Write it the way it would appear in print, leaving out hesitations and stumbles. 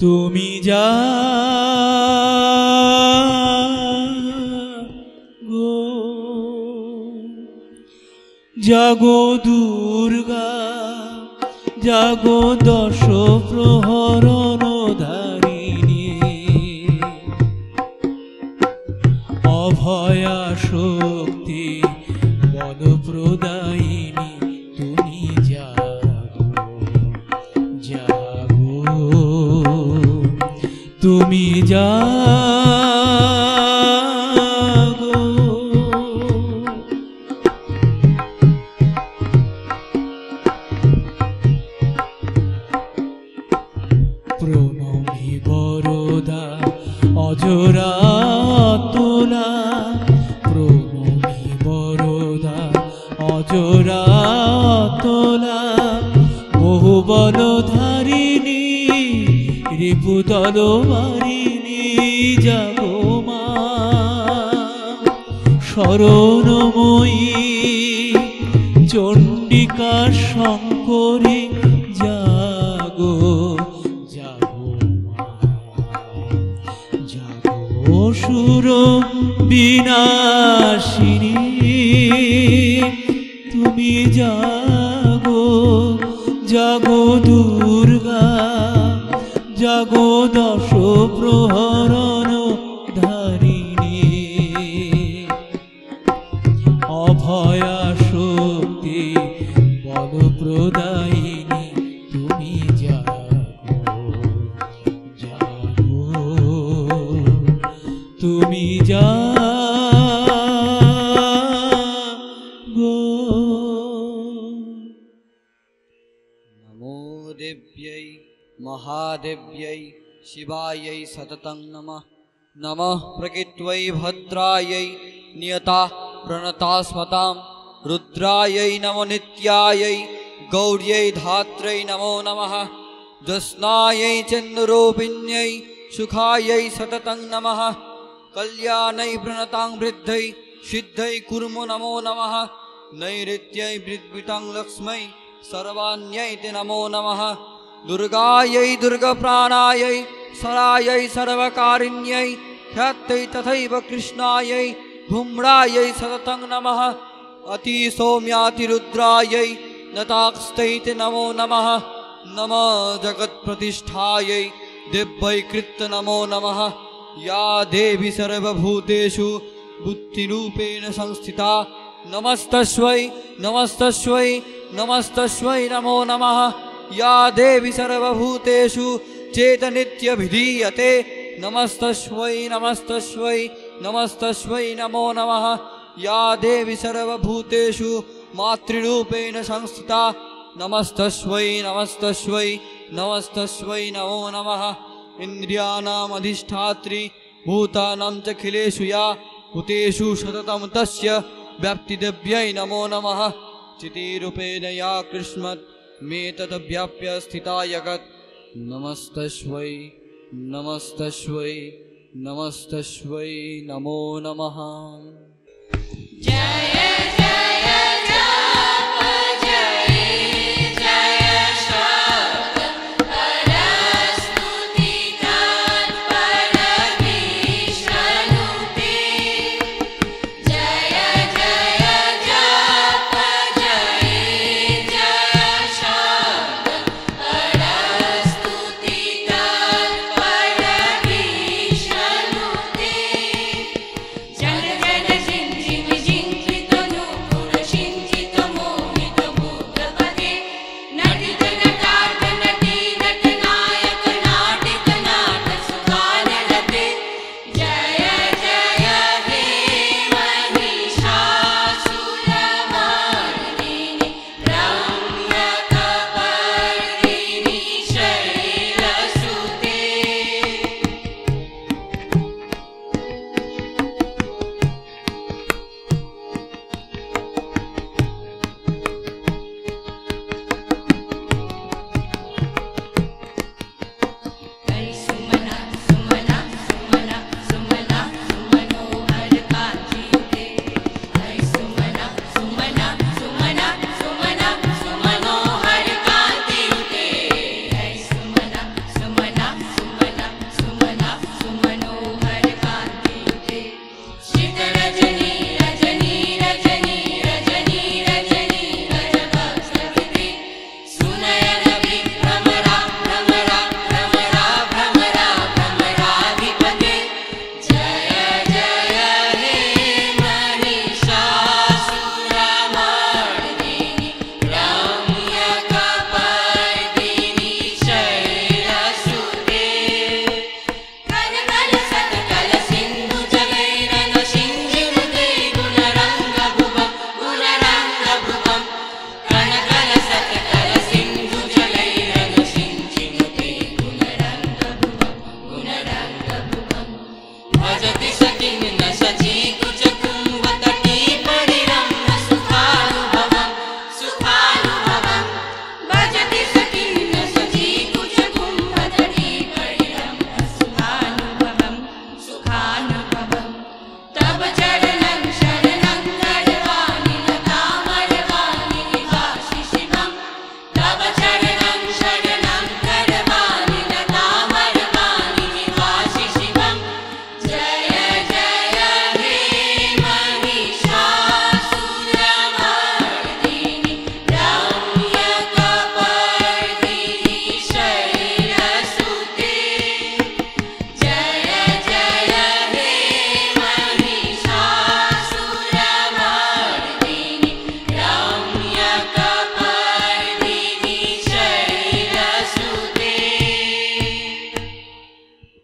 তুমি যা গো জাগো দুর্গা জাগো দশ প্রহরণ ধারিণী অভয়া শক্তি বলপ্রদায়িনী তুমি জাগো জাগো তুমি জাগো প্রণমী বরদা অজরা তোলা প্রণমী বরদা অজরা তোলা বহু বলধারিণী রিপু তলোয়ারিণী জাগো মা শরণময়ী চণ্ডিকা শঙ্করী জাগো জাগো মা জাগো অসুর বিনাশিনী তুমি জাগো জাগো দুর্গা জাগো দশ প্রহরণ ধারিণী অভয়া শক্তি বলপ্রদায়িনী তুমি জাগো জাগো তুমি জাগো। নমো দেব্यै महादेव्यै शिवायै सततं नमः नमः प्रकृत्यै भद्रायै नियता प्रणता स्मतां रुद्रायै नमो नित्यायै गौर्यै धात्रै नमो नमः ज्योत्स्नायै चन्द्ररूपिण्यै सुखायै सततं नमः कल्याणै प्रणतां वृद्ध्यै सिद्ध्यै कुर्मो नमो नमः नैऋत्यै वृद्वितां लक्ष्मै सर्वाण्यै ते नमो नमः दुर्गायै दुर्गप्राणायै सरायै सर्वकारिण्यै ख्यात्यै तथैव कृष्णायै धूम्रायै सततं नमः अतिसौम्यातिरुद्रायै नताक्स्यै ते नमो नमः नमः जगत्प्रतिष्ठायै दिव्यैकृत नमो नमः या देवी सर्वभूतेषु बुद्धिरूपेण संस्थिता नमस्तस्यै नमस्तस्यै नमस्तस्यै नमो नमः या देवी सर्वभूतेषु चेतनित्यभिधीयते नमस्तस्यै नमस्तस्यै नमस्तस्यै नमो नमः या देवी सर्वभूतेषु मातृरूपेण संस्थिता नमस्तस्यै नमस्तस्यै नमस्तस्यै नमो नमः इन्द्रियाणाम् अधिष्ठात्री भूतानां च अखिलेषु या भूतेषु सततं तस्य व्याप्तिदेव्यै नमो नमः चितिरूपेण या कृष्णत् मे तद्व्याप्य स्थिता जगत् नमस्तस्यै नमस्तस्यै नमस्तस्यै नमो नमः। जय